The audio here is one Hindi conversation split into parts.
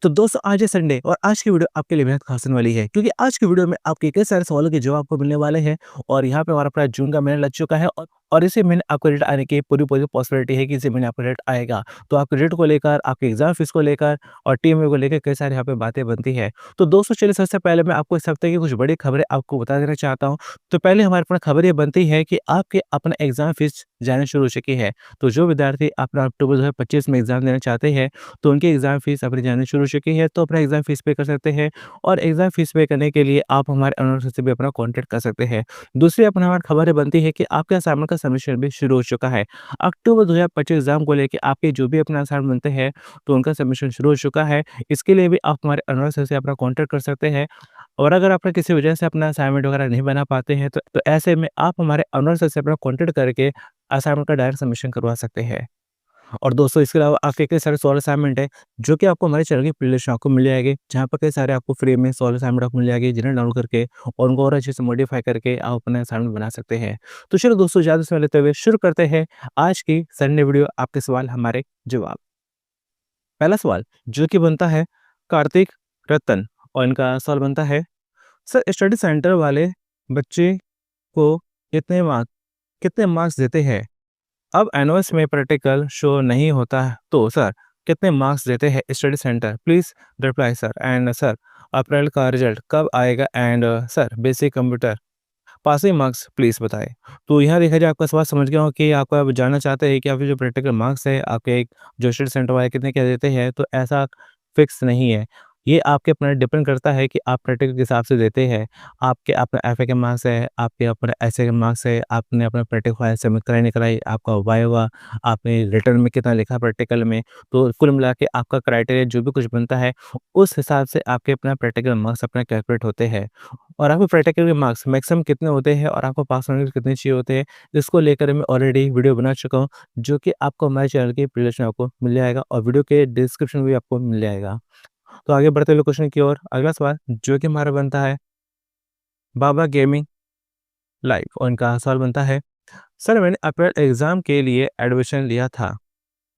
तो दोस्तों आज है संडे और आज की वीडियो आपके लिए बेहद खास होने वाली है क्योंकि आज की वीडियो में आपके कई सारे सवालों के जवाब आपको मिलने वाले हैं और यहाँ पे हमारा पूरा जून का महीना लग चुका है और इसी महीने आपको रिजल्ट आने की पूरी पूरी पॉसिबिलिटी है कि इसी महीने आपको रिजल्ट आएगा। तो आपके रिजल्ट को लेकर, आपके एग्जाम फीस को लेकर और टीम को लेकर कई सारी यहाँ पे बातें बनती है। तो दोस्तों चलिए सबसे पहले मैं आपको इस हफ्ते की कुछ बड़ी खबरें आपको बता देना चाहता हूँ। तो पहले हमारे पास खबर ये बनती है कि आपके अपना एग्जाम फीस जानी शुरू हो चुकी है। तो जो विद्यार्थी अपना अक्टूबर 2025 में एग्जाम देना चाहते हैं तो उनकी एग्जाम फीस अपनी जानी शुरू हो चुकी है, तो अपना एग्जाम फीस पे कर सकते हैं और एग्जाम फीस पे करने के लिए आप हमारे अनुरोध से भी अपना कॉन्टैक्ट कर सकते हैं। दूसरी अपना हमारी खबर बनती है कि आपके असाइनमेंट का सबमिशन भी शुरू हो चुका है। अक्टूबर 2025 एग्जाम को लेके आपके जो भी अपना असाइनमेंट बनते हैं तो उनका सबमिशन शुरू हो चुका है। इसके लिए भी आप हमारे अनुरोध से अपना कॉन्टैक्ट कर सकते हैं और अगर आपने किसी वजह से अपना असाइनमेंट वगैरह नहीं बना पाते हैं तो ऐसे में आप हमारे अनुरोध से अपना कॉन्टैक्ट करके असाइनमेंट का डायरेक्ट सबमिशन करवा सकते हैं। और दोस्तों इसके अलावा आपके कई सारे सोलर असाइनमेंट है जो कि आपको हमारे चैनल की प्लेलिस्ट में आपको मिल जाएगी, जहाँ पर कई सारे आपको फ्री में सोलर असाइनमेंट आपको मिल जाएगी, जिन्हें डाउनलोड करके और उनको और अच्छे से मॉडिफाई करके आप अपना असाइनमेंट बना सकते हैं। तो चलो दोस्तों ज़्यादा समय लेते हुए शुरू करते हैं आज की संडे वीडियो। आपके सवाल हमारे जवाब। पहला सवाल जो कि बनता है कार्तिक रतन और इनका सवाल बनता है, सर स्टडी सेंटर वाले बच्चे को कितने मार्क्स देते हैं? अब एनुअल्स में प्रैक्टिकल शो नहीं होता है तो सर कितने मार्क्स देते हैं study centre? Please reply sir. And sir April का रिजल्ट कब आएगा? And sir basic computer passing marks please बताएं। तो यहाँ देखा जाए आपका सवाल समझ गया हूँ कि आपको अब जानना चाहते हैं कि आपके जो प्रैक्टिकल मार्क्स है आपके जो स्टडी सेंटर वाले कितने क्या देते हैं। तो ऐसा फिक्स नहीं है, ये आपके ऊपर डिपेंड करता है कि आप प्रैक्टिकल के हिसाब से देते हैं। आपके अपना एफए के मार्क्स है, आपके अपना ऐसे के मार्क्स है, आपने अपना प्रैक्टिकल फाइल सबमिट कराई नहीं कराई, आपका वाइवा, आपने रिटर्न में कितना लिखा प्रैक्टिकल में। तो कुल मिला के आपका क्राइटेरिया जो भी कुछ बनता है उस हिसाब से आपके अपना प्रैक्टिकल मार्क्स अपना कैलकुलेट होते हैं। और आपको प्रैक्टिकल के मार्क्स मैक्सिमम कितने होते हैं और आपको पास होने के कितने चाहिए होते हैं, इसको लेकर मैं ऑलरेडी वीडियो बना चुका हूँ, जो कि आपको हमारे चैनल की प्लेलिस्ट में आपको मिल जाएगा और वीडियो के डिस्क्रिप्शन में भी आपको मिल जाएगा। तो आगे बढ़ते हुए क्वेश्चन की ओर, अगला सवाल जो कि हमारा बनता है बाबा गेमिंग लाइव और इनका सवाल बनता है, सर मैंने अप्रैल एग्जाम के लिए एडमिशन लिया था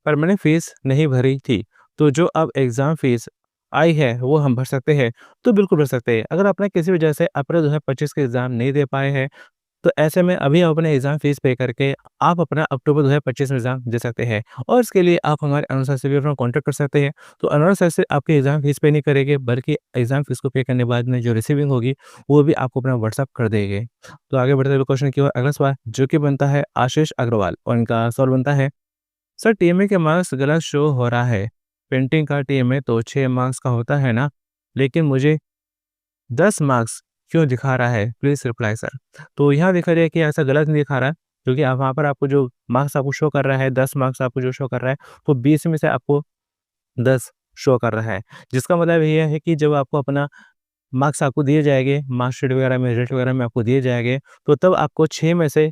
पर मैंने फीस नहीं भरी थी, तो जो अब एग्जाम फीस आई है वो हम भर सकते हैं? तो बिल्कुल भर सकते हैं। अगर आपने किसी वजह से अप्रैल 2025 के एग्जाम नहीं दे पाए हैं तो ऐसे में अभी आप अपने एग्ज़ाम फ़ीस पे करके आप अपना अक्टूबर 2025 में एग्ज़ाम दे सकते हैं और इसके लिए आप हमारे अनुसार से भी अपना कॉन्टैक्ट कर सकते हैं। तो अनुसार से आपके एग्ज़ाम फ़ीस पे नहीं करेंगे बल्कि एग्ज़ाम फ़ीस को पे करने के बाद में जो रिसीविंग होगी वो भी आपको अपना व्हाट्सएप कर देंगे। तो आगे बढ़ते हुए क्वेश्चन की ओर, अगला सवाल जो कि बनता है आशीष अग्रवाल और इनका सवाल बनता है, सर टीएमए के मार्क्स गलत शो हो रहा है। पेंटिंग का टीएमए तो 6 मार्क्स का होता है ना, लेकिन मुझे 10 मार्क्स क्यों दिखा रहा है? Please reply sir. तो यहाँ देखा जाए कि ऐसा गलत नहीं दिखा रहा है, क्योंकि आप वहाँ पर आपको जो मार्क्स आपको शो कर रहा है, 10 मार्क्स आपको जो शो कर रहा है, वो 20 में से आपको 10 शो कर रहा है। जिसका मतलब ये है कि जब आपको अपना मार्क्स आपको दिए जाएँगे, मार्कशीट वगैरह में, रिजल्ट वगैरह में आपको दिए जाएँगे, तो तब आपको 6 में से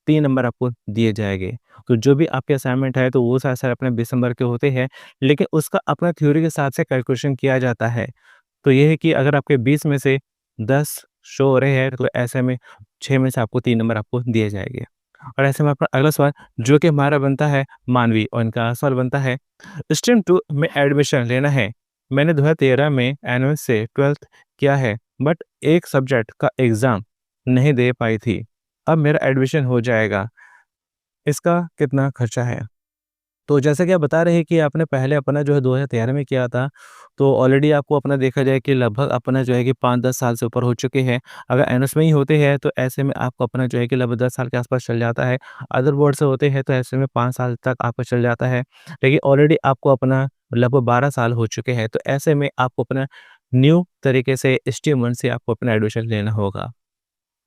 3 नंबर आपको दिए जाएँगे। तो जो भी आपके असाइनमेंट है, तो वो सारे अपने 20 नंबर के होते हैं, लेकिन उसका अपना थ्योरी के हिसाब से कैलकुलेशन किया जाता है। तो ये है कि अगर आपके 20 में से 10 शो हो रहे हैं तो ऐसे में 6 में से आपको 3 नंबर आपको दिए जाएँगे। और ऐसे में आपका अगला सवाल जो कि हमारा बनता है मानवी और इनका सवाल बनता है, स्ट्रीम 2 में एडमिशन लेना है। मैंने 2013 में एनुअल से 12th किया है बट एक सब्जेक्ट का एग्ज़ाम नहीं दे पाई थी। अब मेरा एडमिशन हो जाएगा। इसका कितना खर्चा है? तो जैसा कि आप बता रहे हैं कि आपने पहले अपना जो है 2013 में किया था, तो ऑलरेडी आपको अपना देखा जाए कि लगभग अपना जो है कि 5-10 साल से ऊपर हो चुके हैं। अगर एनएस में ही होते हैं तो ऐसे में आपको अपना जो है कि लगभग 10 साल के आसपास चल जाता है। अदर बोर्ड से होते हैं तो ऐसे में 5 साल तक आपका चल जाता है। लेकिन ऑलरेडी आपको अपना लगभग 12 साल हो चुके हैं, तो ऐसे में आपको अपना न्यू तरीके से स्ट्रीम 1 से आपको अपना एडमिशन लेना होगा।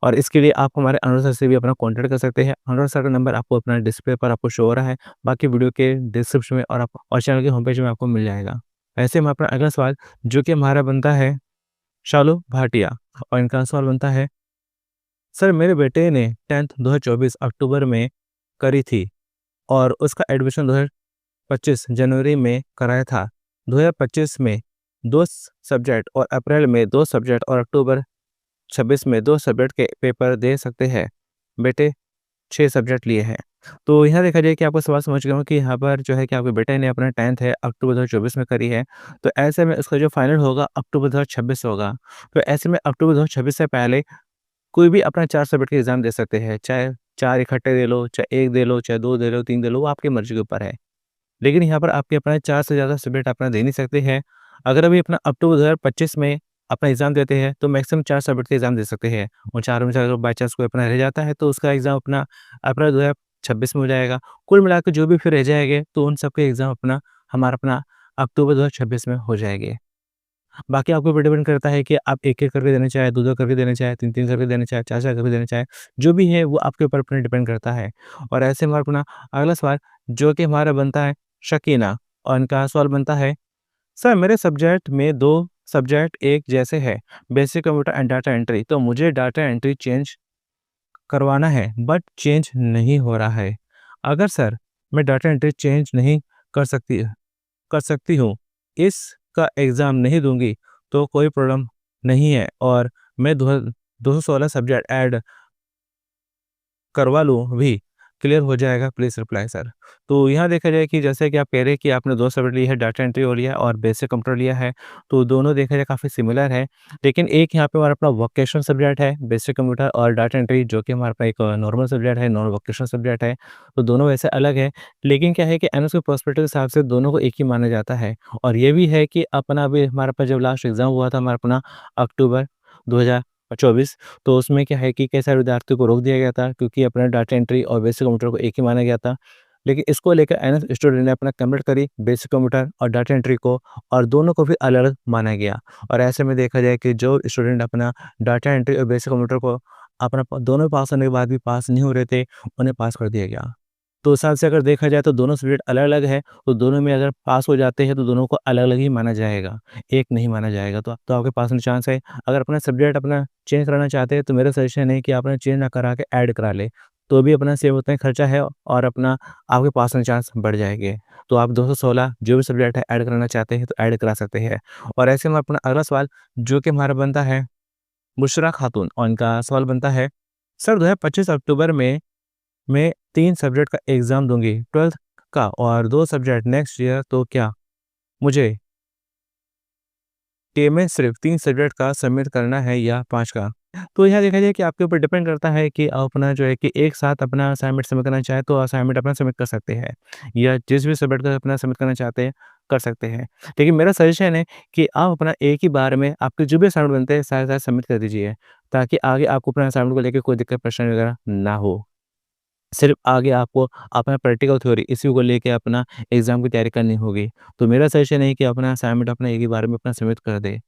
और इसके लिए आप हमारे अनुरोध सर से भी अपना कॉन्टैक्ट कर सकते हैं। अनुरोध सर का नंबर आपको अपना डिस्प्ले पर आपको शो हो रहा है। बाकी वीडियो के डिस्क्रिप्शन में और चैनल के होम पेज में आपको मिल जाएगा। ऐसे में अपना अगला सवाल जो कि हमारा बनता है शालू भाटिया और इनका सवाल बनता है, सर मेरे बेटे ने 10th 2024 अक्टूबर में करी थी और उसका एडमिशन 2025 जनवरी में कराया था। 2025 में 2 सब्जेक्ट और अप्रैल में 2 सब्जेक्ट और अक्टूबर 26 में 2 सब्जेक्ट के पेपर दे सकते हैं। बेटे 6 सब्जेक्ट लिए हैं। तो यहाँ देखा जाए कि आपका सवाल समझ गया हूँ कि यहाँ पर जो है कि आपके बेटे ने अपना 10th है अक्टूबर 2024 में करी है। तो ऐसे में उसका जो फाइनल होगा अक्टूबर 2026 होगा। तो ऐसे में अक्टूबर 2026 से पहले कोई भी अपना 4 सब्जेक्ट के एग्ज़ाम दे सकते हैं। चाहे 4 इकट्ठे दे लो, चाहे 1 दे लो, चाहे 2 दे लो, 3 दे लो, वो आपकी मर्ज़ी के ऊपर है। लेकिन यहाँ पर आपके अपना 4 से ज़्यादा सब्जेक्ट अपना दे नहीं सकते हैं। अगर अभी अपना अक्टूबर 2025 में अपना एग्ज़ाम देते हैं, तो मैक्सिमम 4 सब्जेक्ट के एग्ज़ाम दे सकते हैं और 4 में से अगर बाय चांस कोई अपना रह जाता है, तो उसका एग्ज़ाम अपना अपना 2026 में हो जाएगा। कुल मिला के जो भी फिर रह जाएँगे, तो उन सबके एग्ज़ाम अपना हमारा अपना अक्टूबर 2026 में हो जाएँगे। बाकी आपके ऊपर डिपेंड करता है कि आप 1-1 करके देना चाहें, 2-2 करके देना चाहें, 3-3 करके देना चाहें, 4-4 करके देना चाहें, जो भी है वो आपके ऊपर अपने डिपेंड करता है। और ऐसे में अपना अगला सवाल जो कि हमारा बनता है शकीना और इनका सवाल बनता है, सर मेरे सब्जेक्ट में 2 सब्जेक्ट एक जैसे हैं, basic computer and data entry, तो मुझे डाटा एंट्री चेंज करवाना है बट चेंज नहीं हो रहा है। अगर सर मैं डाटा एंट्री चेंज नहीं कर सकती कर सकती हूँ, इसका एग्ज़ाम नहीं दूँगी तो कोई प्रॉब्लम नहीं है और मैं 216 सब्जेक्ट ऐड करवा लूँ भी, क्लियर हो जाएगा प्लीज़ रिप्लाई सर। तो यहाँ देखा जाए कि जैसे कि आप कह रहे हैं कि आपने 2 सब्जेक्ट लिया है, डाटा एंट्री और लिया है और बेसिक कंप्यूटर लिया है, तो दोनों देखा जाए काफ़ी सिमिलर है। लेकिन एक यहाँ पे हमारा अपना वोकेशनल सब्जेक्ट है, बेसिक कंप्यूटर और डाटा एंट्री जो कि हमारा अपना एक नॉर्मल सब्जेक्ट है, नॉन वोकेशनल सब्जेक्ट है। तो दोनों वैसे अलग है, लेकिन क्या है कि एनएसक्यू पर्सपेक्टिव के हिसाब से दोनों को एक ही माना जाता है। और ये भी है कि अपना अभी हमारे पास जब लास्ट एग्ज़ाम हुआ था हमारा अपना अक्टूबर 2024, तो उसमें क्या है कि कई सारे विद्यार्थियों को रोक दिया गया था क्योंकि अपना डाटा एंट्री और बेसिक कंप्यूटर को एक ही माना गया था। लेकिन इसको लेकर एनएस स्टूडेंट ने अपना कन्वर्ट करी बेसिक कंप्यूटर और डाटा एंट्री को और दोनों को भी अलग-अलग माना गया। और ऐसे में देखा जाए कि जो स्टूडेंट अपना डाटा एंट्री और बेसिक कंप्यूटर को अपना दोनों पास होने के बाद भी पास नहीं हो रहे थे, उन्हें पास कर दिया गया। तो उस हिसाब से अगर देखा जाए तो दोनों सब्जेक्ट अलग-अलग है, तो दोनों में अगर पास हो जाते हैं तो दोनों को अलग-अलग ही माना जाएगा, एक नहीं माना जाएगा। तो आपके पास में चांस है। अगर अपना सब्जेक्ट अपना चेंज कराना चाहते हैं तो मेरा सजेशन है कि आपने चेंज ना करा के ऐड करा लें, तो भी अपना सेम उतना ही खर्चा है और अपना आपके पास में चांस बढ़ जाएँगे। तो आप 216 जो भी सब्जेक्ट है ऐड कराना चाहते हैं तो ऐड करा सकते हैं। और ऐसे में अपना अगला सवाल जो कि हमारा बनता है बुशरा खातून और इनका सवाल बनता है, सर 2025 अक्टूबर में मैं 3 सब्जेक्ट का एग्ज़ाम दूँगी, 12th का और 2 सब्जेक्ट नेक्स्ट ईयर, तो क्या मुझे में सिर्फ़ 3 सब्जेक्ट का सबमिट करना है या 5 का? तो यहाँ देखा जाए कि आपके ऊपर डिपेंड करता है कि आप अपना जो है कि एक साथ अपना असाइनमेंट सबमिट करना चाहें तो असाइनमेंट अपना सबमिट कर सकते हैं या जिस भी सब्जेक्ट का अपना सबमिट करना चाहते हैं, कर सकते हैं। लेकिन मेरा सजेशन है कि आप अपना एक ही बार में आपके जो भी असाइनमेंट बनते हैं सारे-सारे सबमिट कर दीजिए, ताकि आगे आपको अपने असाइनमेंट को लेके कोई दिक्कत परेशानी वगैरह ना हो। सिर्फ़ आगे आपको अपना प्रैक्टिकल थ्योरी इसी को लेके अपना एग्ज़ाम की तैयारी करनी होगी। तो मेरा सजेशन है कि अपना असाइनमेंट अपना एक ही बार में अपना सबमिट कर दें।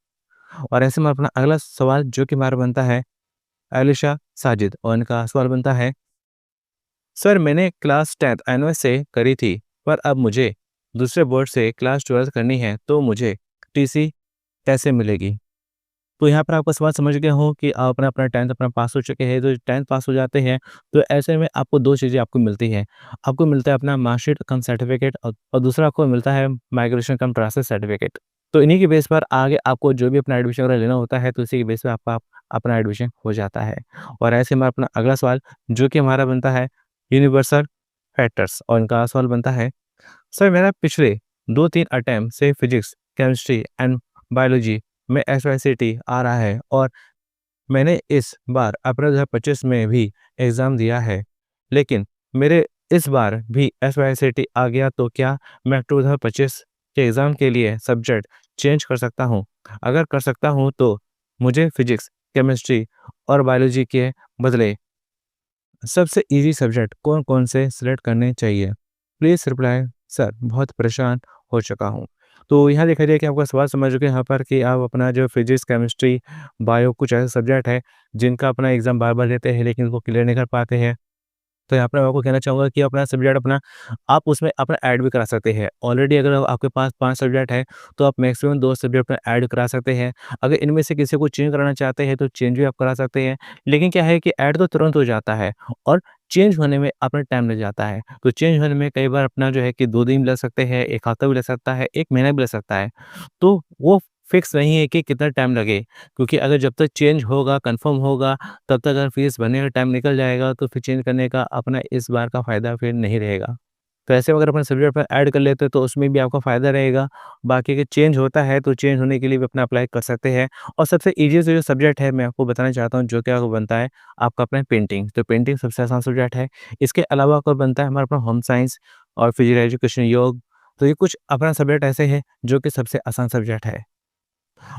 और ऐसे में अपना अगला सवाल जो कि हमारा बनता है एलिशा साजिद और इनका सवाल बनता है, सर मैंने क्लास 10th एनओएस से करी थी, पर अब मुझे दूसरे बोर्ड से क्लास 12th करनी है, तो मुझे टीसी कैसे मिलेगी? तो यहाँ पर आपका सवाल समझ गया हूँ कि आप अपना अपना 10th अपना पास हो चुके हैं, तो 10th पास हो जाते हैं, तो ऐसे में आपको 2 चीज़ें आपको मिलती हैं। आपको मिलता है अपना मार्कशीट कम सर्टिफ़िकेट और दूसरा आपको मिलता है माइग्रेशन कम ट्रांसफर सर्टिफ़िकेट। तो इन्हीं के बेस पर आगे आपको जो भी अपना एडमिशन वगैरह लेना होता है, तो इसी के बेस पे आपका अपना एडमिशन हो जाता है। और ऐसे में अपना अगला सवाल जो कि हमारा बनता है यूनिवर्सल फैक्टर्स और इनका सवाल बनता है, सर मेरा पिछले 2-3 अटेम्प्ट से फिजिक्स, केमिस्ट्री एंड बायोलॉजी में एसवाईसीटी आ रहा है और मैंने इस बार अप्रैल 2025 में भी एग्ज़ाम दिया है। लेकिन मेरे इस बार भी एसवाईसीटी आ गया, तो क्या मैं अक्टूबर 2025 के एग्ज़ाम के लिए सब्जेक्ट चेंज कर सकता हूँ? अगर कर सकता हूँ तो मुझे फिजिक्स, केमिस्ट्री और बायोलॉजी के बदले सबसे ईज़ी सब्जेक्ट कौन-कौन से सिलेक्ट करने चाहिए? प्लीज़ रिप्लाई सर बहुत परेशान हो चुका हूँ। तो यहाँ देखा जाए कि आपका सवाल समझ चुके हैं यहाँ पर कि आप अपना जो फिज़िक्स, केमिस्ट्री, बायो कुछ ऐसे सब्जेक्ट है जिनका अपना एग्ज़ाम बार-बार देते हैं लेकिन वो क्लियर नहीं कर पाते हैं। तो यहाँ पर मैं आपको कहना चाहूँगा कि अपना सब्जेक्ट अपना आप उसमें अपना ऐड भी करा सकते हैं। ऑलरेडी अगर आपके पास 5 सब्जेक्ट है, तो आप मैक्सिमम 2 सब्जेक्ट अपना ऐड करा सकते हैं। अगर इनमें से किसी को चेंज कराना चाहते हैं, तो चेंज भी आप करा सकते हैं। लेकिन क्या है कि ऐड तो तुरंत हो जाता है और चेंज होने में अपना टाइम लग जाता है। तो चेंज होने में कई बार अपना जो है कि 2 दिन लग सकते हैं, 1 हफ्ता भी लग सकता है, 1 महीना भी लग सकता है। तो वो फिक्स नहीं है कि कितना टाइम लगे, क्योंकि अगर जब तक चेंज होगा, कन्फर्म होगा, तब तक अगर फीस भरने का टाइम निकल जाएगा, तो फिर चेंज करने का अपना इस बार का फ़ायदा फिर नहीं रहेगा। तो ऐसे में अगर अपने सब्जेक्ट पर ऐड कर लेते हैं, तो उसमें भी आपका फ़ायदा रहेगा। बाकी अगर चेंज होता है, तो चेंज होने के लिए भी अपना अप्लाई कर सकते हैं। और सबसे ईज़ी जो सब्जेक्ट है, मैं आपको बताना चाहता हूँ, जो कि आपको बनता है आपका अपना पेंटिंग। तो पेंटिंग सबसे आसान सब्जेक्ट है। इसके अलावा आपका बनता है हमारा अपना होम साइंस और फिजिकल एजुकेशन, योग। तो ये कुछ अपना सब्जेक्ट ऐसे हैं, जो कि सबसे आसान सब्जेक्ट है।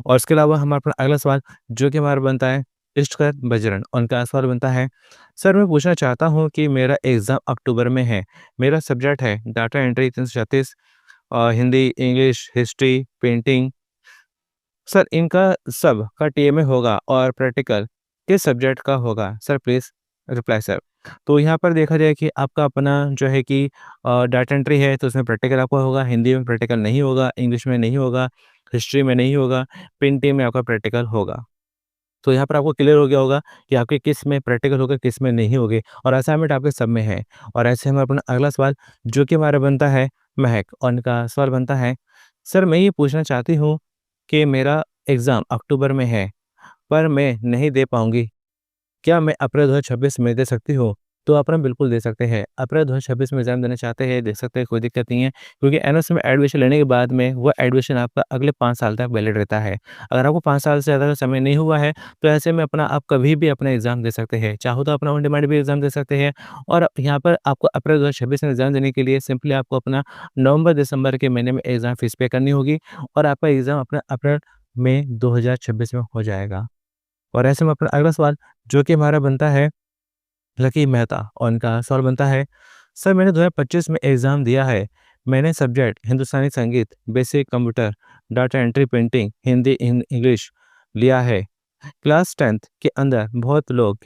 और इसके अलावा हमारा अपना अगला सवाल जो कि हमारा बनता है इष्टकर बजरंग, उनका सवाल बनता है, सर मैं पूछना चाहता हूँ कि मेरा एग्ज़ाम अक्टूबर में है। मेरा सब्जेक्ट है data entry 336, Hindi, English, history, painting. Sir इनका सब का टीएमए होगा और प्रैक्टिकल किस सब्जेक्ट का होगा? Sir please reply sir. तो यहाँ पर देखा जाए कि आपका अपना जो है कि डाटा एंट्री है, तो उसमें प्रैक्टिकल आपका होगा, हिंदी में प्रैक्टिकल नहीं होगा, इंग्लिश में नहीं होगा, हिस्ट्री में नहीं होगा, पेंटिंग में आपका प्रैक्टिकल होगा। तो यहाँ पर आपको क्लियर हो गया होगा कि आपके किस में प्रैक्टिकल होगा, किस में नहीं होगे, और असाइनमेंट आपके सब में है। और ऐसे में अपना अगला सवाल जो कि हमारा बनता है महक, और उनका सवाल बनता है, सर मैं ये पूछना चाहती हूँ कि मेरा एग्ज़ाम अक्टूबर में है, पर मैं नहीं दे पाऊँगी। क्या मैं अप्रैल 2026 में दे सकती हूँ? तो आप ना बिल्कुल दे सकते हैं। अप्रैल 2026 में एग्ज़ाम देना चाहते हैं, दे सकते हैं, कोई दिक्कत नहीं है। क्योंकि एनओसी में एडमिशन लेने के बाद में वो एडमिशन आपका अगले 5 साल तक वैलिड रहता है। अगर आपको 5 साल से ज़्यादा का समय नहीं हुआ है, तो ऐसे में अपना आप कभी भी अपना एग्ज़ाम दे सकते हैं। चाहो तो अपना ऑन डिमांड भी एग्ज़ाम दे सकते हैं। और यहाँ पर आपको अप्रैल 2026 में एग्ज़ाम देने के लिए सिंपली आपको अपना नवंबर-दिसंबर के महीने में एग्ज़ाम फ़ीस पे करनी होगी, और आपका एग्ज़ाम अपना अप्रैल मई 2026 में हो जाएगा। और ऐसे में अपना अगला सवाल जो कि हमारा बनता है लकी मेहता, और उनका सवाल बनता है, सर मैंने 2025 में एग्ज़ाम दिया है। मैंने सब्जेक्ट हिंदुस्तानी संगीत, basic computer, data entry, painting, Hindi, English लिया है। क्लास 10th के अंदर बहुत लोग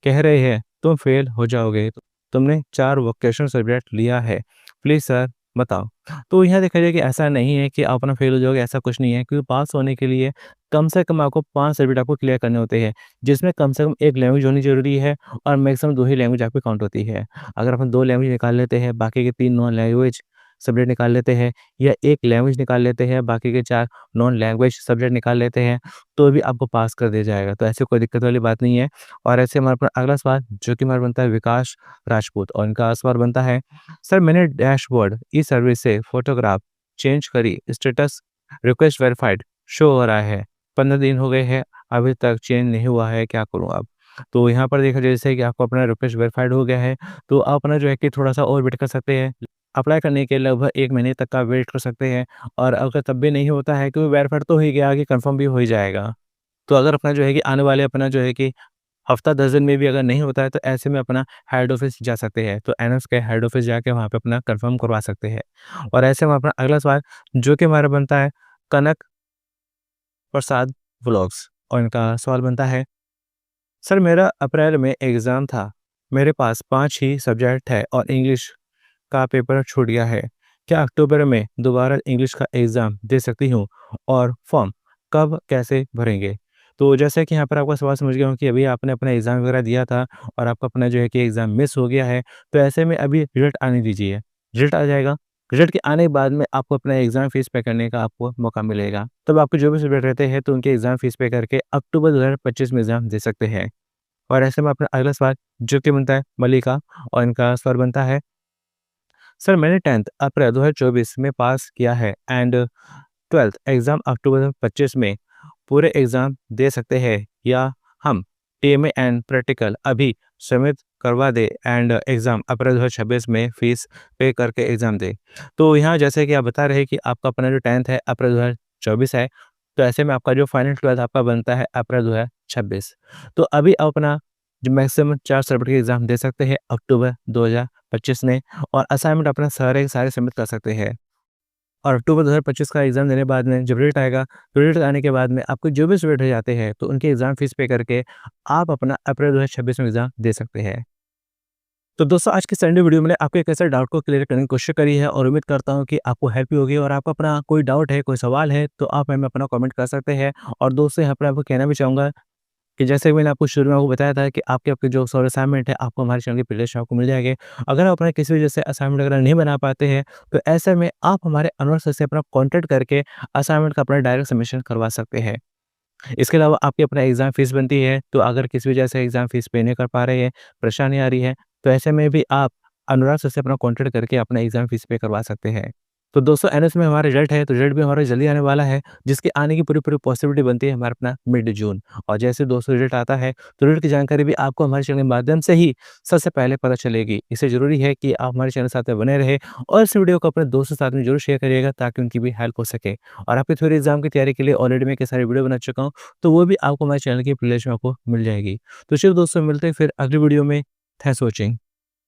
कह रहे हैं तुम फेल हो जाओगे। तुमने 4 वोकेशनल सब्जेक्ट लिया है। प्लीज़ सर बताओ। तो यहाँ देखा जाए कि ऐसा नहीं है कि आप ना फेल हो जाओगे, ऐसा कुछ नहीं है, क्योंकि पास होने के लिए कम से कम आपको 5 सब्जेक्ट आपको क्लियर करने होते हैं, जिसमें कम से कम 1 लैंग्वेज होनी ज़रूरी है, और मैक्सिमम 2 ही लैंग्वेज आपकी काउंट होती है। अगर अपन 2 लैंग्वेज निकाल लेते हैं, बाकी के 3 नॉन लैंग्वेज सब्जेक्ट निकाल लेते हैं, या 1 लैंग्वेज निकाल लेते हैं, बाकी के 4 नॉन लैंग्वेज सब्जेक्ट निकाल लेते हैं, तो भी आपको पास कर दिया जाएगा। तो ऐसी कोई दिक्कत वाली बात नहीं है। और ऐसे हमारे पास अगला सवाल जो कि हमारा बनता है विकास राजपूत, और उनका सवाल बनता है, सर मैंने डैशबोर्ड ई सर्विस से फोटोग्राफ चेंज करी, स्टेटस रिक्वेस्ट वेरीफाइड शो हो रहा है, 15 दिन हो गए हैं, अभी तक चेंज नहीं हुआ है, क्या करूँ अब? तो यहाँ पर देखा जाए जैसे कि आपको अपना रिक्वेस्ट वेरीफाइड हो गया है, तो आप अपना जो है कि थोड़ा-सा और वेट कर सकते हैं। अप्लाई करने के लगभग 1 महीने तक का वेट कर सकते हैं, और अगर तब भी नहीं होता है, क्योंकि वेरीफाइड तो हो ही गया, आगे कन्फर्म भी हो ही जाएगा। तो अगर अपना जो है कि आने वाले अपना जो है कि हफ्ता 10 दिन में भी अगर नहीं होता है, तो ऐसे में अपना हेड ऑफ़िस जा सकते हैं। तो एनएस के हेड ऑफ़िस जाके वहाँ पे अपना कन्फर्म करवा सकते हैं। और ऐसे में अपना अगला सवाल जो कि हमारा बनता है कनक प्रसाद व्लॉग्स, और इनका सवाल बनता है, सर मेरा अप्रैल में एग्ज़ाम था। मेरे पास 5 ही सब्जेक्ट है और इंग्लिश का पेपर छूट गया है। क्या अक्टूबर में दोबारा इंग्लिश का एग्ज़ाम दे सकती हूँ? और फॉर्म कब कैसे भरेंगे? तो जैसे कि यहाँ पर आपका सवाल समझ गया हूँ कि अभी आपने अपना एग्ज़ाम वगैरह दिया था, और आपका अपना जो है कि एग्ज़ाम मिस हो गया है, तो ऐसे में अभी रिज़ल्ट आने दीजिए। रिज़ल्ट आ जाएगा, रिज़ल्ट के आने के बाद में आपको अपना एग्ज़ाम फ़ीस पे करने का आपको मौका मिलेगा। तब आपके जो भी सब्जेक्ट रहते हैं, तो उनके एग्ज़ाम फ़ीस पे करके अक्टूबर 2025 में एग्ज़ाम दे सकते हैं। और ऐसे में अपना अगला सवाल जो कि बनता है मल्लिका, और इनका सवाल बनता है, सर मैंने 10th अप्रैल 2024 में पास किया है, एंड 12th एग्ज़ाम अक्टूबर 2025 में पूरे एग्ज़ाम दे सकते हैं, या हम टीएमए एंड प्रैक्टिकल अभी सबमिट करवा दें, एंड एग्ज़ाम अप्रैल 2026 में फ़ीस पे करके एग्ज़ाम दें। तो यहाँ जैसे कि आप बता रहे हैं कि आपका अपना जो 10th है अप्रैल 2024 है, तो ऐसे में आपका जो फाइनल 12th आपका बनता है अप्रैल 2026। तो अभी आप अपना जो मैक्सिमम 4 सब्जेक्ट के एग्ज़ाम दे सकते हैं अक्टूबर 2025 में, और असाइनमेंट अपना सारे के सारे सबमिट कर सकते हैं। और अक्टूबर 2025 का एग्ज़ाम देने बाद में जब रिज़ल्ट आएगा, तो रिज़ल्ट आने के बाद में आपको जो भी स्टूडेंट रह जाते हैं, तो उनकी एग्ज़ाम फ़ीस पे करके आप अपना अप्रैल 2026 में एग्ज़ाम दे सकते हैं। तो दोस्तों आज की संडे वीडियो में आपके कैसे डाउट को क्लियर करने की कोशिश करी है, और उम्मीद करता हूँ कि आपको हेल्प भी होगी, और आपका अपना कोई डाउट है, कोई सवाल है, तो आप हमें अपना कमेंट कर सकते हैं। और दोस्तों यहाँ पर आपको कहना भी चाहूँगा कि जैसे मैंने आपको शुरू में आपको बताया था कि आपके आपके जो सॉल्व असाइनमेंट है आपको हमारे चैनल की प्लेलिस्ट में आपको मिल जाएँगे। अगर आप अपना किसी वजह से असाइनमेंट वगैरह नहीं बना पाते हैं, तो ऐसे में आप हमारे अनुरोध सर से अपना कॉन्टैक्ट करके असाइनमेंट का अपना डायरेक्ट सबमिशन करवा सकते हैं। इसके अलावा आपकी अपना एग्ज़ाम फ़ीस बनती है, तो अगर किसी वजह से एग्ज़ाम फ़ीस पे नहीं कर पा रहे हैं, परेशानी आ रही है, तो ऐसे में भी आप अनुराग सर से अपना कॉन्टैक्ट करके अपना एग्ज़ाम फ़ीस पे करवा सकते हैं। तो दोस्तों एनएस में हमारा रिज़ल्ट है, तो रिज़ल्ट भी हमारा जल्दी आने वाला है, जिसके आने की पूरी-पूरी पॉसिबिलिटी बनती है हमारा अपना मिड जून। और जैसे दोस्तों रिज़ल्ट आता है, तो रिज़ल्ट की जानकारी भी आपको हमारे चैनल के माध्यम से ही सबसे पहले पता चलेगी। इसलिए ज़रूरी है कि आप हमारे चैनल के साथ में बने रहें और इस वीडियो को अपने दोस्तों के साथ में ज़रूर शेयर करिएगा ताकि उनकी भी हेल्प हो सके। और आपकी थ्योरी एग्ज़ाम की तैयारी के लिए ऑलरेडी मैं कई सारे वीडियो बना चुका हूँ, तो वो भी आपको हमारे चैनल की प्लेलिस्ट में आपको मिल जाएगी। तो चलिए दोस्तों मिलते हैं फिर अगली वीडियो में। Thanks for watching.